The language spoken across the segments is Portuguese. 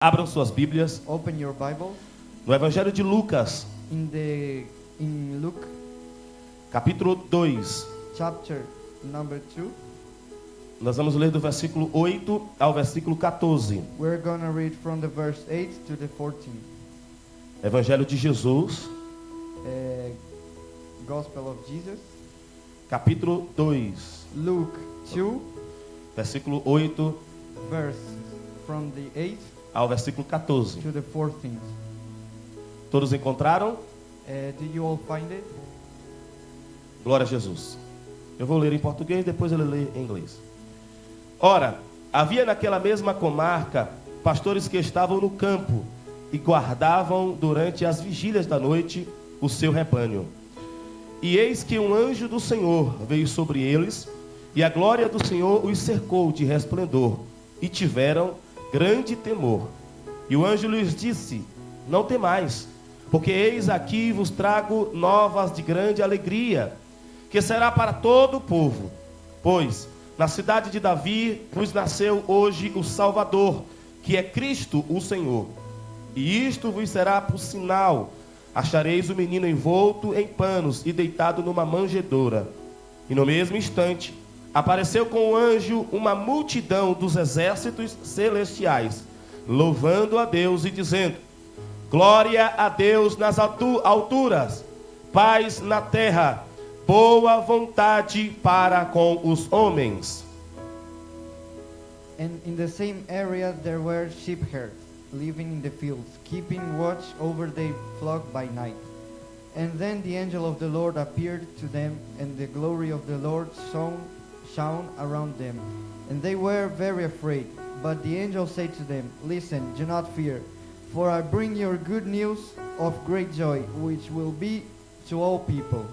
Abram suas Bíblias Open your Bible no Evangelho de Lucas, in Luke capítulo 2. chapter number 2. Nós vamos ler do versículo 8 ao versículo 14. We're going to read from the verse 8 to the 14. Evangelho de Jesus, Gospel of Jesus. capítulo 2, Luke 2, versículo 8 verse from the 8 ao versículo 14. to the 14th. Todos encontraram? Did you all find it? Glória a Jesus. Eu vou ler em português, depois ele lê em inglês. Ora, havia naquela mesma comarca pastores que estavam no campo e guardavam durante as vigílias da noite o seu rebanho. E eis que um anjo do Senhor veio sobre eles, e a glória do Senhor os cercou de resplendor, e tiveram grande temor. E o anjo lhes disse: não temais, porque eis aqui vos trago novas de grande alegria, que será para todo o povo. Pois na cidade de Davi vos nasceu hoje o Salvador, que é Cristo o Senhor. E isto vos será por sinal: achareis o menino envolto em panos e deitado numa manjedoura. E no mesmo instante apareceu com o anjo uma multidão dos exércitos celestiais, louvando a Deus e dizendo: glória a Deus nas alturas, paz na terra, boa vontade para com os homens. And in the same area there were sheepherds living in the fields, keeping watch over their flock by night. And then the angel of the Lord appeared to them, and the glory of the Lord shone around them. And they were very afraid. But the angel said to them, listen, do not fear, for I bring you good news of great joy, which will be to all people.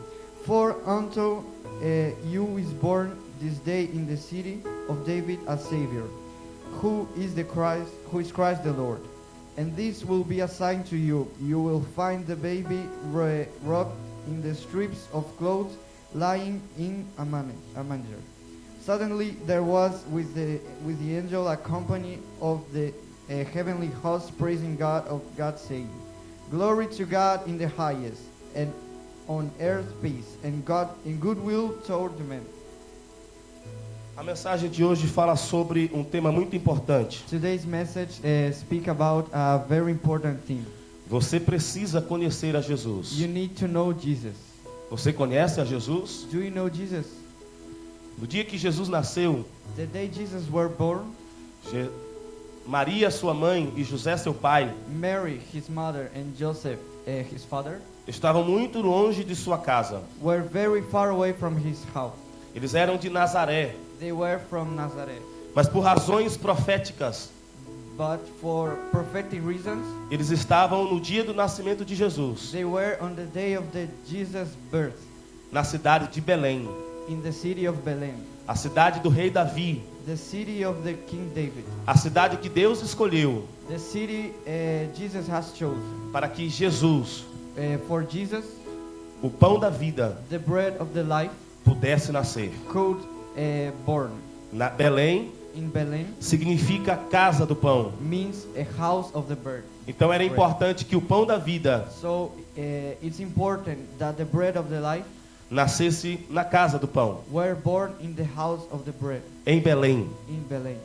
For unto you is born this day in the city of David a Savior, who is Christ the Lord. And this will be a sign to you: you will find the baby wrapped in the strips of cloth, lying in a manger. Suddenly there was with the angel a company of the heavenly host, praising God, saying, glory to God in the highest, and on earth peace, and goodwill toward men. A mensagem de hoje fala sobre um tema muito importante. Today's message speak about a very important thing. Você precisa conhecer a Jesus. You need to know Jesus. Você conhece a Jesus? Do you know Jesus? No dia que Jesus nasceu, The day Jesus were born, Maria, sua mãe, e José, seu pai, Mary, his mother, and Joseph, his father, estavam muito longe de sua casa. were very far away from his house. Eles eram de Nazaré, They were from Nazareth. mas por razões proféticas, But for prophetic reasons, eles estavam no dia do nascimento de Jesus, they were on the day of the Jesus' birth, na cidade de Belém, in the city of Bethlehem, a cidade do rei Davi, the city of the King David, a cidade que Deus escolheu the city Jesus has chosen. para que Jesus, For Jesus, o pão da vida, the bread of the life, pudesse nascer. could born. Na Belém In Bethlehem significa casa do pão. means a house of the bird. Então era importante que o pão da vida So it's important that the bread of the life nascesse na casa do pão, were born in the house of the bread, em Belém. in Bethlehem.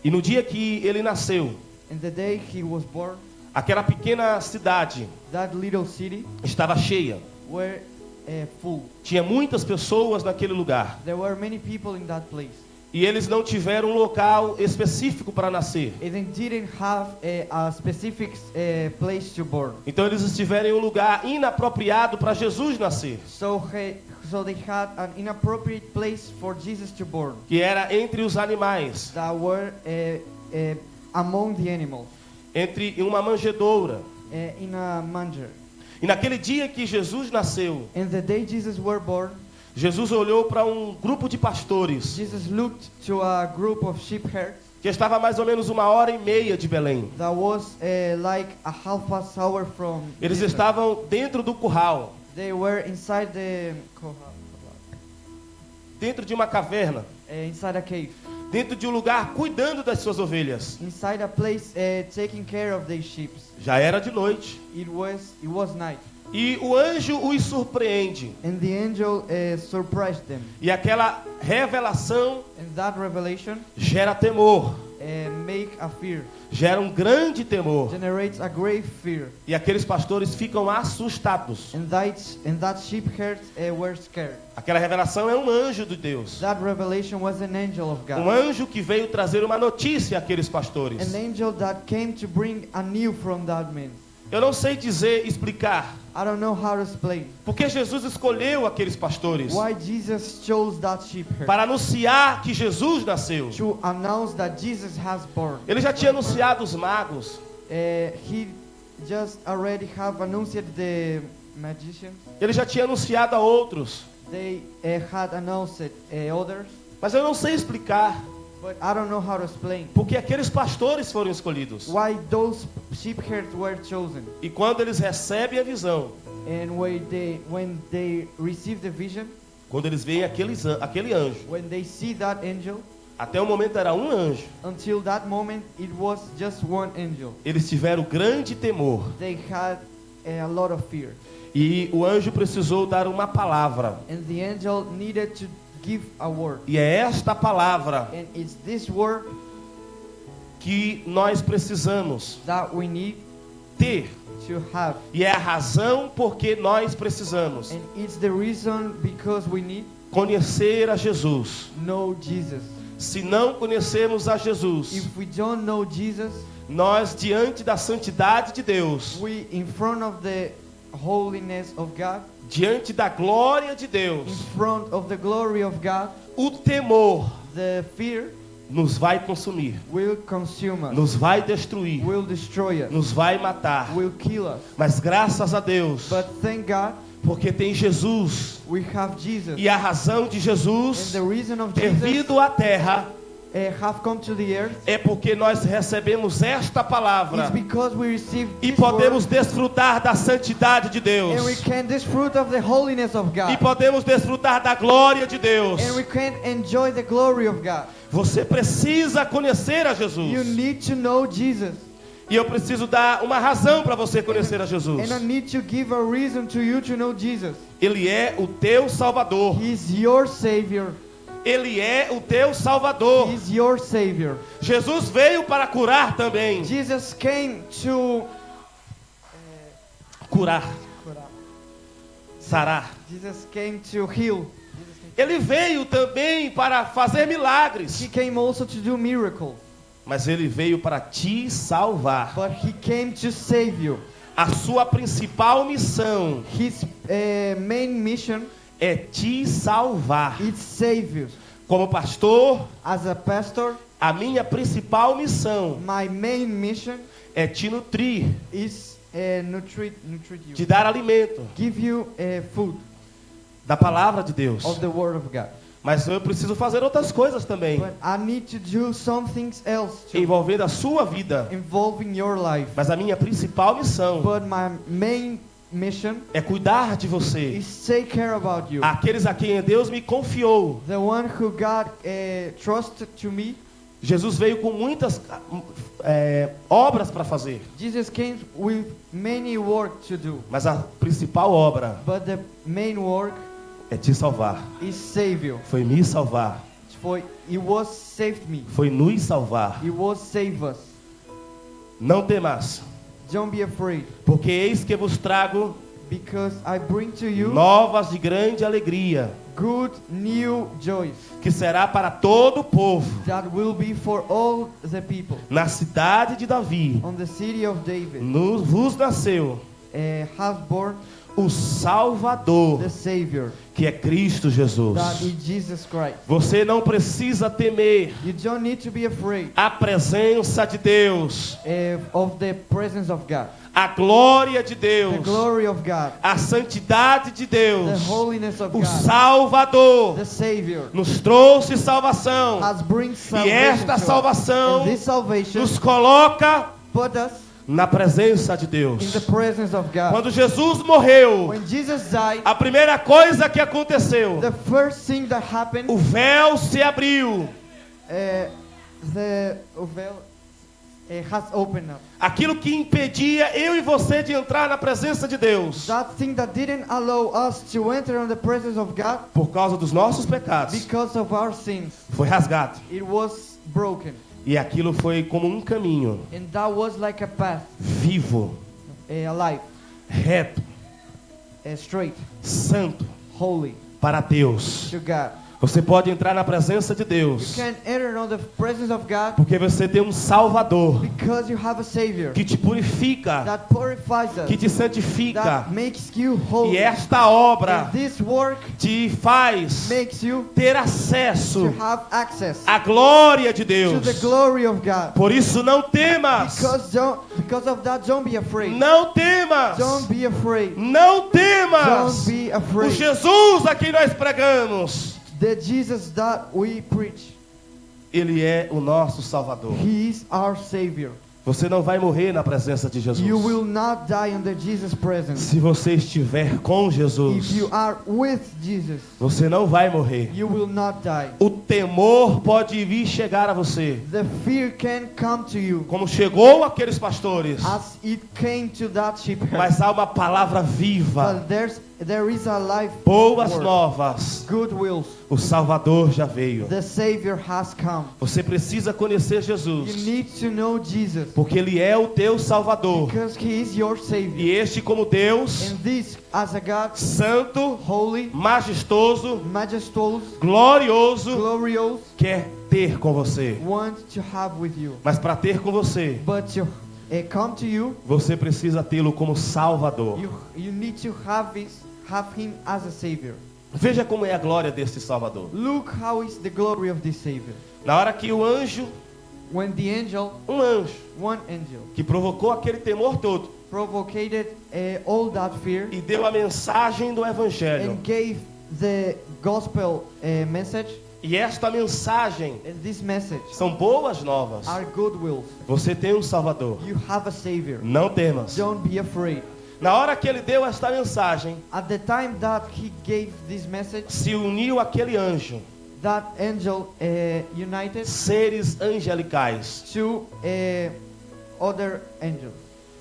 E no dia que ele nasceu, And the day he was born, aquela pequena cidade that little city estava cheia. were full. Tinha muitas pessoas naquele lugar. There were many people in that place. E eles não tiveram um local específico para nascer. And they didn't have a specific place to born. Então eles estiveram em um lugar inapropriado para Jesus nascer, So they had an inappropriate place for Jesus to born. que era entre os animais, That were among the animals, entre uma manjedoura. in a manger. E naquele dia que Jesus nasceu, And the day Jesus were born, Jesus olhou para um grupo de pastores Jesus looked to a group of sheepherds que estava a mais ou menos 1h30 de Belém. that was like a half past hour from Eles Jesus. estavam dentro do curral, They were inside the dentro de uma caverna, inside a cave. dentro de um lugar cuidando das suas ovelhas. inside a place taking care of their sheep. Já era de noite. It was night. E o anjo os surpreende. And the angel surprised them. E aquela revelação And that revelation gera temor. make a fear. Gera um grande temor. Generates a great fear. E aqueles pastores ficam assustados. And that sheep herds were scared. Aquela revelação é um anjo de Deus. That revelation was an angel of Um God. anjo que veio trazer uma notícia àqueles pastores. An angel that came to bring a news from that man. Eu não sei explicar. I don't know how to explain. Porque Jesus escolheu aqueles pastores Why Jesus chose that sheep herd. para anunciar que Jesus nasceu. To announce that Jesus has born. Ele já tinha anunciado os magos. He just already have announced the magicians. Ele já tinha anunciado a outros. They had announced others. Mas eu não sei explicar But I don't know how to explain. porque aqueles pastores foram escolhidos. Why those sheep herds were chosen. E quando eles recebem a visão, And when they receive the vision, quando eles veem aquele anjo, when they see that angel, até o momento era um anjo, until that moment it was just one angel. eles tiveram grande temor. They had a lot of fear. E o anjo precisou dar uma palavra. And the angel needed to give a word. E é esta palavra And it's this word que nós precisamos that we need ter. to have. E é a razão porque nós precisamos And it's the reason because we need conhecer a Jesus. know Jesus. Se não conhecermos a Jesus, If we don't know Jesus, nós diante da santidade de Deus, we in front of the holiness of God, diante da glória de in Deus, front of the glory of God, o temor the fear nos vai consumir, will consume us, nos vai destruir, will destroy us, nos vai matar. will kill us. Mas graças a Deus, But thank God porque tem Jesus, we have Jesus. e a razão de And Jesus the reason of ter Jesus vindo à terra have come to the earth é porque nós recebemos esta is palavra because we receive e this podemos word, desfrutar da santidade de Deus, and we can disfruit of the holiness of e God, podemos desfrutar da glória de Deus. and we can enjoy the glory of God. Você precisa conhecer a You Jesus. need to know Jesus, E eu preciso dar uma razão para você conhecer a Jesus. and I need to give a reason to you to know Jesus. Ele é o teu Salvador. He is your Savior. Ele é o teu Salvador. He is your Savior. Jesus veio para curar também. Jesus came to Curar, sarar. Jesus came to heal. Ele veio também para fazer milagres. He came also to do miracles, Mas ele veio para te salvar. but he came to save you. A sua principal missão His main mission é te salvar. is save you. Como pastor, As a pastor, a minha principal missão my main mission é te nutrir, is nutrit te you, dar alimento give you food da palavra de Deus. of the Word of God. Mas eu preciso fazer outras coisas também, But I need to do some things else too, envolvendo a sua vida. involving your life. Mas a minha principal missão But my main mission é cuidar de você. is take care about you. Aqueles a quem Deus me confiou. The one who God trusted to me. Jesus veio com muitas obras para fazer. Jesus came with many work to do. Mas a principal obra But the main work é te salvar. is save you. Foi me salvar. For He was saved me. Foi nos salvar. He was save us. Não temas, Don't be afraid, porque eis que vos trago because I bring to you novas de grande alegria, good new joys que será para todo o povo. that will be for all the people. Na cidade de Davi, On the city of David vos nasceu has born o Salvador, the Savior, que é Cristo Jesus. that is Jesus Christ. Você não precisa temer You don't need to be afraid a presença de Deus, of the presence of God, a glória de the Deus, glory of God, a santidade de the Deus. holiness of O God. Salvador The Savior nos trouxe salvação, has bring e salvation esta to us. salvação And this salvation nos coloca put us na presença de in Deus. the presence of God. Quando Jesus morreu, When Jesus died, a primeira coisa que aconteceu, the first thing that happened, o véu se abriu the veil has opened up. Aquilo que impedia eu e você de entrar na presença de Deus, That thing that didn't allow us to enter in the presence of God por causa dos nossos pecados, because of our sins, foi rasgado. it was broken. E aquilo foi como um caminho And that was like a path, vivo, alive, reto, straight, santo holy para Deus. to God. Você pode entrar na presença de You Deus can enter on the presence of God porque você tem um Salvador because you have a Savior que te purifica, that purifies us, que te santifica. that makes you E holy. esta obra And this work te faz makes you ter to acesso have access à glória de to Deus. the glory of God. Por isso não temas. Because of that, don't be afraid. Não temas. Don't be afraid. Não temas. Don't be O afraid. Jesus a quem nós pregamos, The Jesus that we preach, Ele é o nosso Salvador. He is our Savior. Você não vai morrer na presença de Jesus. You will not die in the Jesus presence. Se você estiver com Jesus, If you are with Jesus, você não vai morrer. you will not die. O temor pode vir chegar a você, The fear can come to you como chegou aqueles pastores. as it came to that shepherd. Mas há uma palavra viva, But there is a life boas word. novas. Good wills. O Salvador já veio. The Savior has come. Você precisa conhecer You Jesus, need to know Jesus porque Ele é o teu Salvador. because He is your Savior. E este, como Deus, And this, as a God, santo, holy, majestoso, majestuous, glorioso, glorious, quer ter com você. want to have with you. Mas para ter com você, But to come to you, você precisa tê-lo como Salvador. you need to have Him as a Savior. Veja como é a glória deste Salvador. Look how is the glory of this Savior. Na hora que o anjo, When the angel, one angel, que provocou aquele temor todo provoked all that fear e deu a mensagem do Evangelho. and gave the gospel message, E esta mensagem and this message são boas novas. are good wills. Você tem um Salvador. You have a Savior. Não temas. Don't be afraid. Na hora que ele deu esta mensagem, At the time that he gave this message, se uniu aquele anjo, that angel united seres angelicais. to other angels.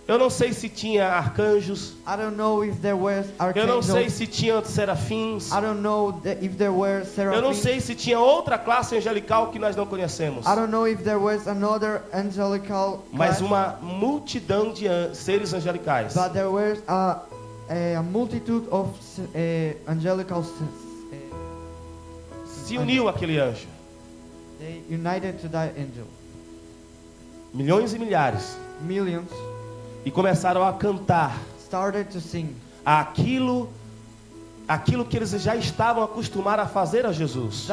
Eu não sei se tinha arcanjos, I don't know if there were eu não sei archangels. se tinha serafins, I don't know if there were eu não seraphims. sei se tinha outra classe angelical que nós não conhecemos. I don't know if there was another angelical Mas class, uma multidão de seres angelicais but there was a multitude of angelical se uniu aquele anjo. they united to that angel. Milhões e milhares. Millions E começaram a cantar started to sing aquilo que eles já estavam acostumados a fazer a Jesus.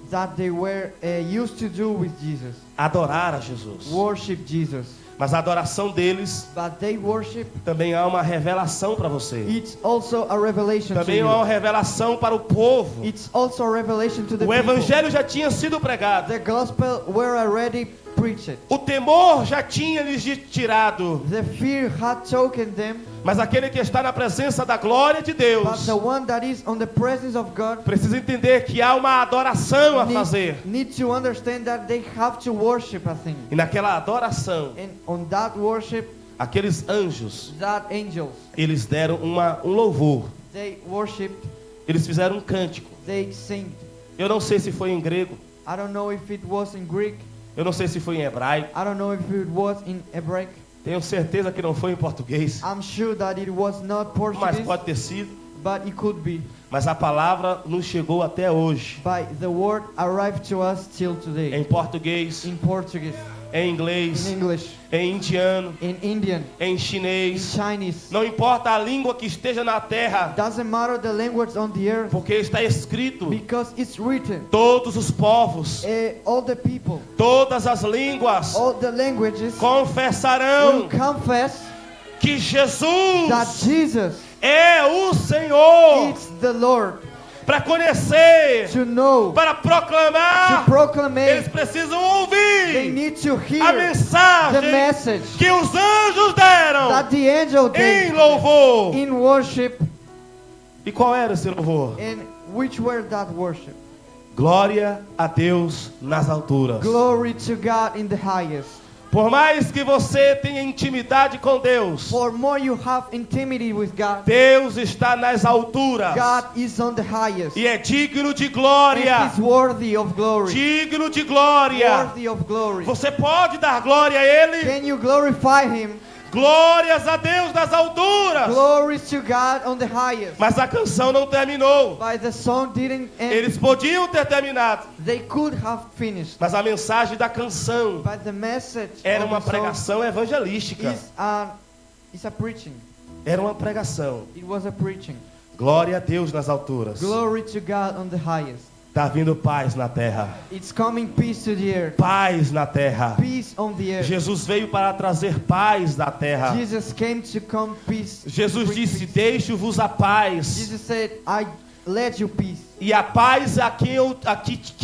that they were used to do with Jesus. Adorar a Jesus. Worship Jesus. Mas a adoração deles But they worship, também há uma revelação para você. it's also a revelation to Também há uma you. revelação para o povo. It's also a revelation to the O people. evangelho já tinha sido pregado. The gospel were already preached. O temor já tinha lhes tirado. The fear had taken them, Mas aquele que está na presença da glória de but Deus the one that is on the presence of God precisa entender que há uma adoração a fazer. need to understand that they have to worship a thing. E naquela adoração, And on that worship, aqueles anjos, that angels, eles deram um louvor. they worshipped, Eles fizeram um cântico. they sing. Eu não sei se foi em grego. I don't know if it was in Greek. Eu não sei se foi em hebraico. I don't know if it was in Hebraic. Tenho certeza que não foi em português. I'm sure that it was not Mas Portuguese, pode ter sido. but it could be. Mas a palavra nos chegou até hoje. But the word arrived to us till today. Em português, In Portuguese, em in inglês, English, em indiano, in Indian, em in chinês. Chinese. Não importa a língua que esteja na terra, Doesn't matter the language on the earth, porque está escrito: because it's written. todos os povos, All the people, todas as línguas all the languages will confessarão confess que that Jesus Jesus é o Senhor. is the Lord. Para conhecer, To know, para to proclamar, proclaim, eles precisam they ouvir need to a hear the mensagem message que os anjos deram that the angel em gave louvor. in worship. E qual era esse louvor? And which were that worship? Glória a Deus nas alturas. Glory to God in the highest. Por mais que você tenha intimidade com Deus, For more you have intimacy with God, Deus está nas alturas God is on the highest. e é digno de And glória. He's worthy of glory. Digno de glória. Worthy of glory. Você pode dar glória a Ele? Can you glorify Him? Glórias a Deus nas alturas. Glory to God on the highest. Mas a canção não terminou. But the song didn't end. Eles podiam ter terminado, They could have finished. mas a mensagem da canção But the message era of uma the song pregação evangelística. is a preaching. Era uma pregação. It was a preaching. Glória a Deus nas alturas. Glory to God on the highest. Está vindo paz na terra. It's coming peace to the earth. Paz na terra. Peace on the earth. Jesus veio para trazer paz na terra. Jesus came to come peace. Jesus bring disse: peace. deixo-vos a paz. Jesus said, I let you peace. E a paz é a que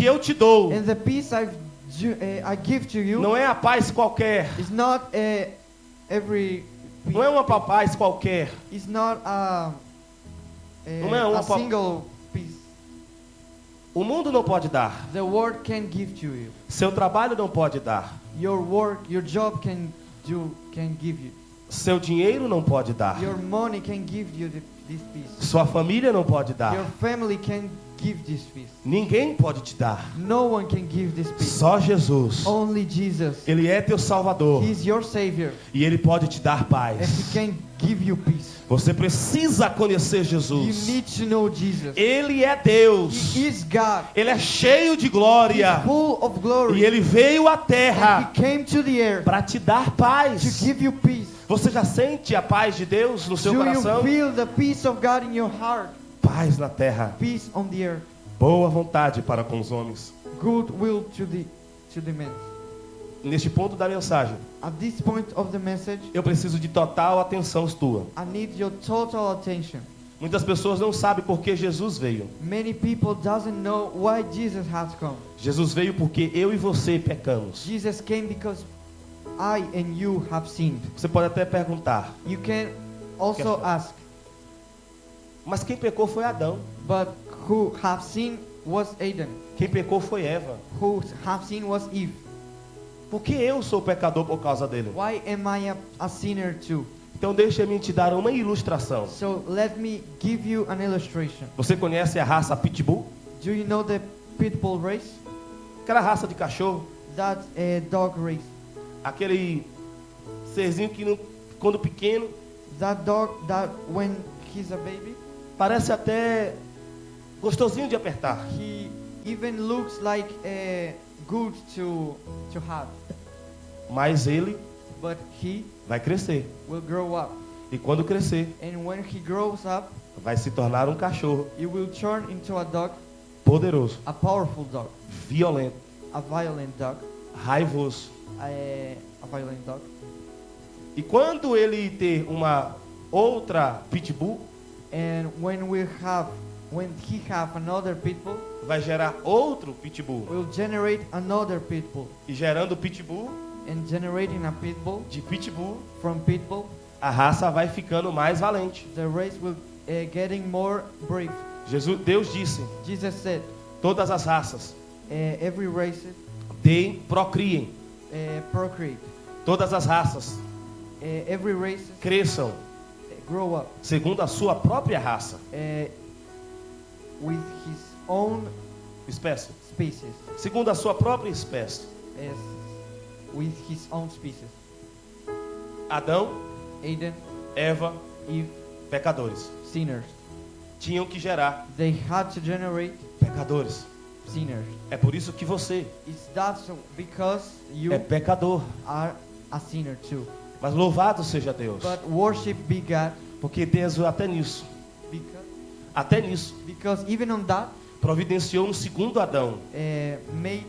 eu te dou. And the peace I give to you Não é a paz qualquer. is not every peace. Não é uma paz qualquer. It's not Não é uma a single peace. O mundo não pode dar. The world can give to you. Seu trabalho não pode dar. Your work, your job can give you. Seu dinheiro não pode dar. Your money can give you this peace. Sua família não pode dar. Your family can give this peace. Ninguém pode te dar. No one can give this peace. Só Jesus. Only Jesus. Ele é teu Salvador. He's your Savior. E Ele pode te dar And paz. He can give you peace. Você precisa conhecer You Jesus. need to know Jesus. Ele é Deus. He is God. Ele é cheio de glória. He's full of glory. E Ele veio à And terra He came to the earth para te dar to paz. give you peace. Você já sente a paz de Deus no seu Do you coração? feel the peace of God in your heart? Paz na terra. Peace on the earth. Boa vontade para com os homens. Good will to the men. Neste ponto da mensagem, At this point of the message, eu preciso de total atenção tua. I need your total attention. Muitas pessoas não sabem por que Jesus veio. Many people doesn't know why Jesus has come. Jesus veio porque eu e você pecamos. Jesus came because I and you have sinned. Você pode até perguntar, You can also ask, mas quem pecou foi Adão. but who have sinned was Adam. Quem pecou foi Eva. Who have sinned was Eve. Por que eu sou pecador por causa dele? Why am I a sinner too? Então deixa-me te dar uma ilustração. So let me give you an illustration. Você conhece a raça Pitbull? Do you know the pit bull race? Aquela raça de cachorro? That's a dog race. Aquele serzinho que quando pequeno That dog that when he's a baby, parece até gostosinho de apertar. he even looks like good to have. Mas ele But he vai crescer. will grow up. E quando crescer, And when he grows up, vai se tornar um cachorro he will turn into a dog, poderoso, a powerful dog, violento, a violent dog, raivoso. a violent dog. E quando ele ter uma outra pitbull, And when he have another pit bull, vai gerar outro pitbull. will generate another pit bull. E gerando pitbull And generating a pit bull de pitbull, from pit bull, a raça vai ficando mais valente. the race will getting more brave. Deus disse: Jesus said, todas as raças every race deem, procriem. procreate. Todas as raças Every race cresçam grow up segundo a sua própria raça. with his own Espécie. species. Segundo a sua própria espécie. As with his own species. Adão, Adam, Eva, Eve, pecadores. sinners. Tinham que gerar They had to generate pecadores. sinners. É por isso que você It's that because you é pecador. are a sinner too. Mas louvado seja Deus. But worship be God Porque Deus até nisso, because even on that providenciou um segundo Adão. made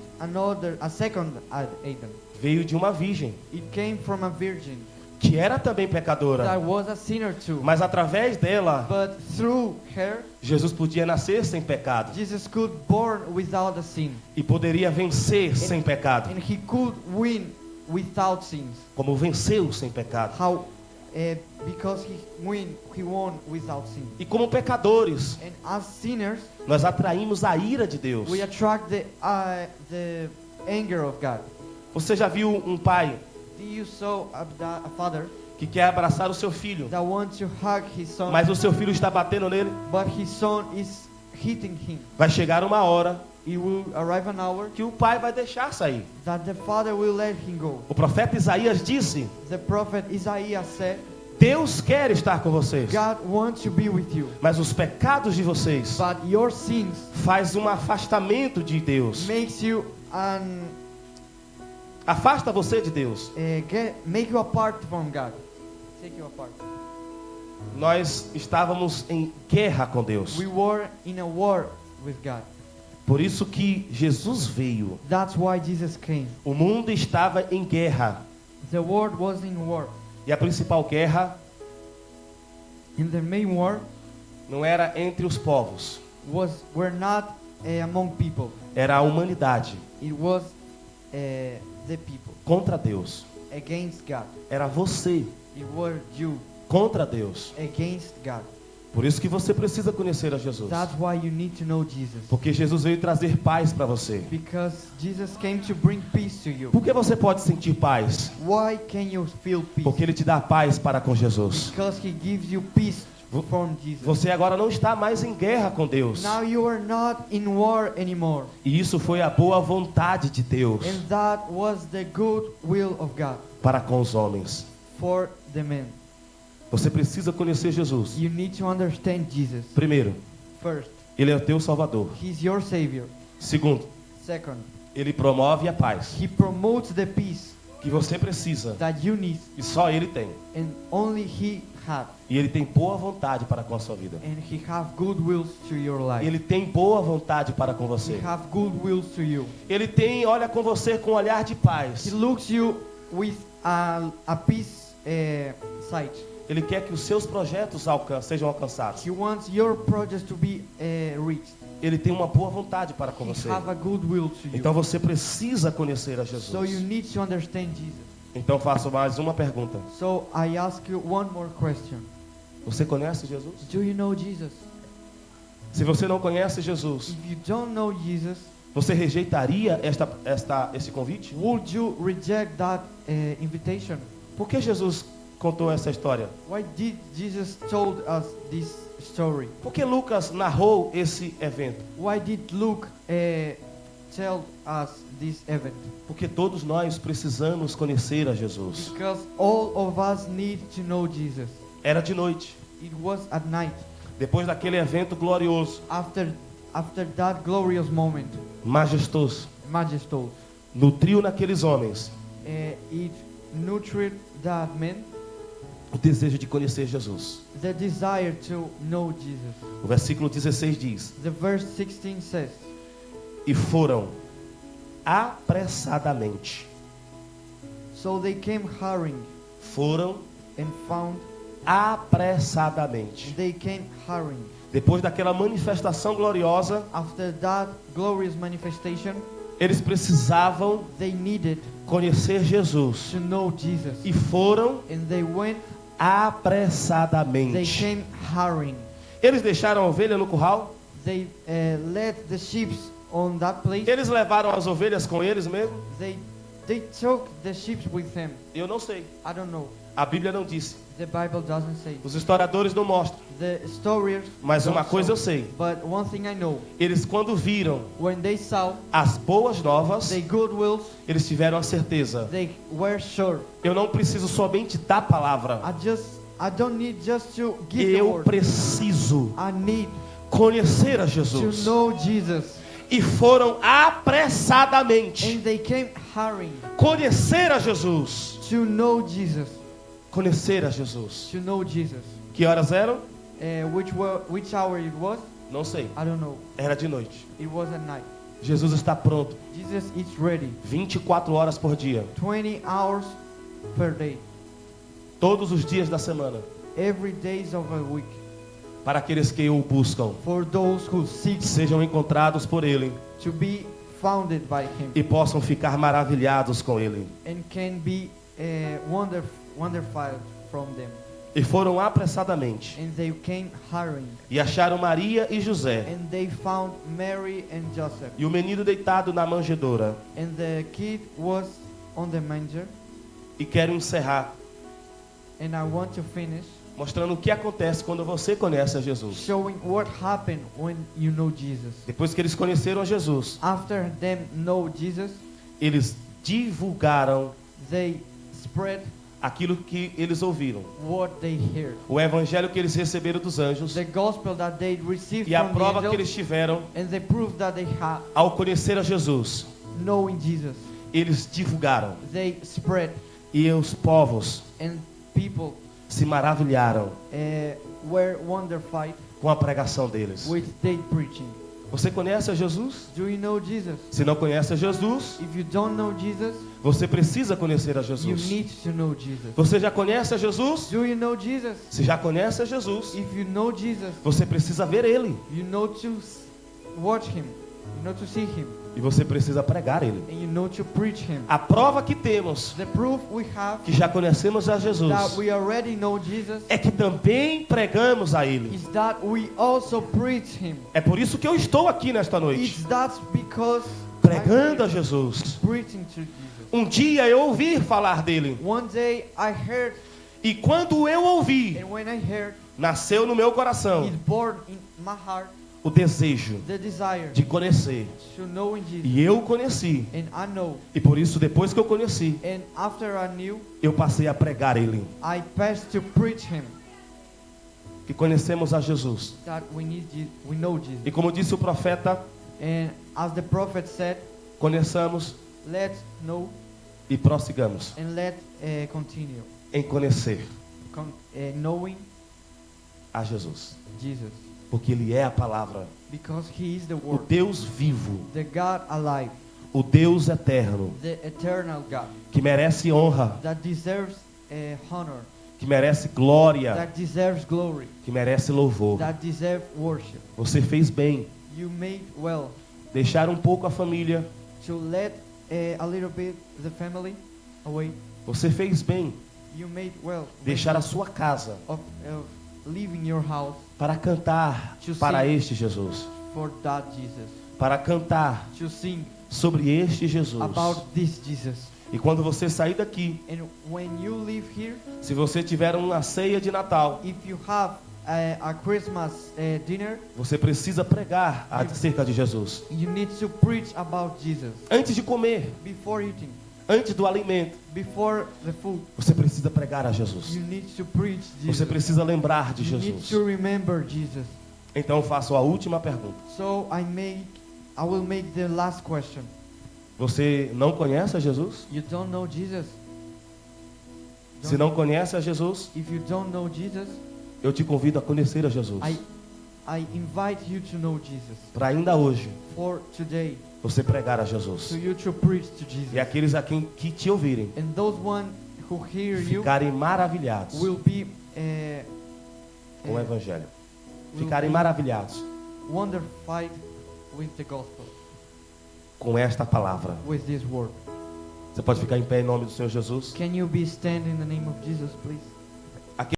a second Adam. Veio de uma virgem, It came from a virgin que era também pecadora. that was a sinner too. Mas através dela, But through her, Jesus podia nascer sem pecado. Jesus could born without a sin. E poderia vencer sem pecado. And he could win without sins. Como venceu sem pecado. How because he won without sin. E como pecadores, And as sinners, nós atraímos a ira de Deus. we attract the anger of God. Você já viu um pai Do you saw a father que quer abraçar o seu filho, that wants to hug his son, mas o seu filho está batendo nele? but his son is hitting him? Vai chegar uma hora It will arrive an hour que o pai vai deixar sair. that the father will let him go. O profeta Isaías disse: The prophet Isaiah said, Deus quer estar com vocês, God wants to be with you, mas os pecados de vocês but your sins faz um afastamento de Deus. makes you Afasta você de Deus. make you apart from God. Take you apart. Nós estávamos em guerra com Deus. We were in a war with God. Por isso que Jesus veio. That's why Jesus came. O mundo estava em guerra. The world was in war. E a principal guerra And the main war não era entre os povos, were not among people. era a humanidade It was the people contra Deus. against God. Era você It were you contra Deus. against God. Por isso que você precisa conhecer a Jesus. That's why you need to know Jesus. Porque Jesus veio trazer paz para você. Because Jesus came to bring peace to you. Por que você pode sentir paz? Why can you feel peace? Porque Ele te dá paz para com Jesus. Because He gives you peace from Jesus. Você agora não está mais em guerra com Deus. Now you are not in war anymore. E isso foi a boa vontade de Deus And that was the good will of God para com os homens. for the men. Você precisa conhecer Jesus. You need to understand Jesus. Primeiro, First, Ele é o teu Salvador. He's your Savior. Segundo, Second, Ele promove a paz He promotes the peace que você precisa that you need e só Ele tem. and only He has. E Ele tem boa vontade para com a sua vida. And He have good wills to your life. Ele tem boa vontade para com He você. have good wills to you. Ele olha com você com um olhar de He paz. looks you with a peace sight. Ele quer que os seus projetos sejam alcançados. He wants your projects to be reached. Ele tem uma boa vontade para com He você. have a good will to you. Então você precisa conhecer a So you Jesus. need to understand Jesus. Então faço mais uma pergunta. So I ask you one more question. Você conhece Jesus? Do you know Jesus? Se você não conhece Jesus, If you don't know Jesus, você rejeitaria esse convite? would you reject that invitation? Por que Jesus contou essa história? Why did Jesus told us this story? Por que Lucas narrou esse evento? Why did Luke tell us this event? Porque todos nós precisamos conhecer a Jesus. Because all of us need to know Jesus. Era de noite, It was at night, depois daquele evento glorioso, after that glorious moment, majestoso, majestuous. nutriu naqueles homens It nurtured that man o desejo de conhecer Jesus. the desire to know Jesus. O versículo 16 diz: The verse 16 says, E foram apressadamente. so they came hurrying Foram and found, apressadamente. they came hurrying. Depois daquela manifestação gloriosa, After that glorious manifestation, eles precisavam they needed conhecer Jesus. to know Jesus. E foram And they went, they apressadamente. came hurrying. Eles deixaram a ovelha no curral? They led the sheep on that place. Eles levaram as ovelhas com eles mesmo? They took the sheep with them. Eu não sei. I don't know. A Bíblia não disse. The Bible doesn't say. Os historiadores não mostram. The stories Mas uma don't coisa eu show. sei. But one thing I know, Eles quando viram when they saw as boas novas, the good wills, eles tiveram a certeza. they were sure. Eu não preciso somente da palavra. I don't need just to give the Eu word. preciso I need conhecer a to Jesus. know Jesus. E foram apressadamente And they came hurrying conhecer a Jesus. to know Jesus. Conhecer a Jesus. To know Jesus. Que horas eram? Which hour it was? Não sei. I don't know. Era de noite. It was at night. Jesus está pronto. Jesus is ready. 24 horas por dia. 20 hours per day. Todos os dias da semana. Every days of a week. Para aqueles que o buscam. For those who seek Sejam encontrados por Ele. to be founded by Him. E possam ficar maravilhados com Ele. And can be wonderful from them. E foram apressadamente. And they came hurrying. E acharam Maria e José. And they found Mary and Joseph. E o menino deitado na manjedoura. And the kid was on the manger. E quero encerrar And I want to finish mostrando o que acontece quando você conhece a Jesus. showing what happened when you know Jesus. Depois que eles conheceram a Jesus, After them know Jesus, eles divulgaram they spread aquilo que eles ouviram. what they heard. O evangelho que eles receberam dos anjos The gospel that they received e a from the prova que angels, eles tiveram and the proof that they had ao conhecer a Jesus. knowing Jesus. Eles divulgaram They spread, e os povos and people se maravilharam were wonderfied com a pregação deles. with their preaching. Você conhece a Jesus? Do you know Jesus? Se não conhece a Jesus, If you don't know Jesus, você precisa conhecer a you Jesus. need to know Jesus. Você já conhece a Jesus? Do you know Jesus? Se já conhece a Jesus, If you know Jesus, você precisa ver Ele. you know to watch Him, you know to see Him, E você precisa pregar Ele. and you know to preach Him. A prova que temos The proof we have que já conhecemos a Jesus that we already know Jesus é que também pregamos a Ele. is that we also preach Him. É por isso que eu estou aqui nesta noite, It's that because pregando a I'm Jesus. preaching to Jesus. Um dia eu ouvi falar dele, One day I heard, e quando eu ouvi, and when I heard, nasceu no meu coração it born in my heart o desejo the desire de conhecer. to know in Jesus. E eu conheci. And I know. E por isso, depois que eu conheci, And after I knew, eu passei a pregar Ele. I passed to preach Him. Que conhecemos a Jesus. That we know Jesus. E como disse o profeta, And as the prophet said, conheçamos let's know e prossigamos and let continue em conhecer knowing a Jesus. Jesus, Porque Ele é a palavra, because He is the o Word, Deus vivo, the God alive, o Deus eterno, the eternal God que merece honra, that deserves honor, que merece glória, that deserves glory, que merece louvor. that deserves worship. Você fez bem You made well deixar um pouco a família. to let a little bit the family away. Você fez bem You made well deixar a sua casa of leaving your house para cantar To para sing. este Jesus, for that Jesus, para cantar to sing sobre este Jesus. about this Jesus. E quando você sair daqui, And when you live here, se você tiver uma ceia de Natal, if you have a Christmas dinner, você precisa pregar acerca de Jesus. you need to preach about Jesus. Antes de comer, Before eating, antes do alimento, before the food, você precisa pregar a Jesus. you need to preach Jesus. Você precisa lembrar de You need Jesus. to remember Jesus. Então eu faço a última pergunta. So I will make the last question. Você não conhece a Jesus? You don't know Jesus? Se não conhece a Jesus, If you don't know Jesus, eu te convido a conhecer a Jesus. I invite you to know Jesus. Para ainda hoje For today, você pregar a to Jesus. you to preach to Jesus. E aqueles a quem que te ouvirem And those one who hear you ficarem maravilhados will be com o evangelho. will Ficarem be maravilhados wonderfied with the gospel, com esta palavra. with this word. Você pode ficar em pé em nome do Senhor Jesus? Can you be standing in the name of Jesus, please?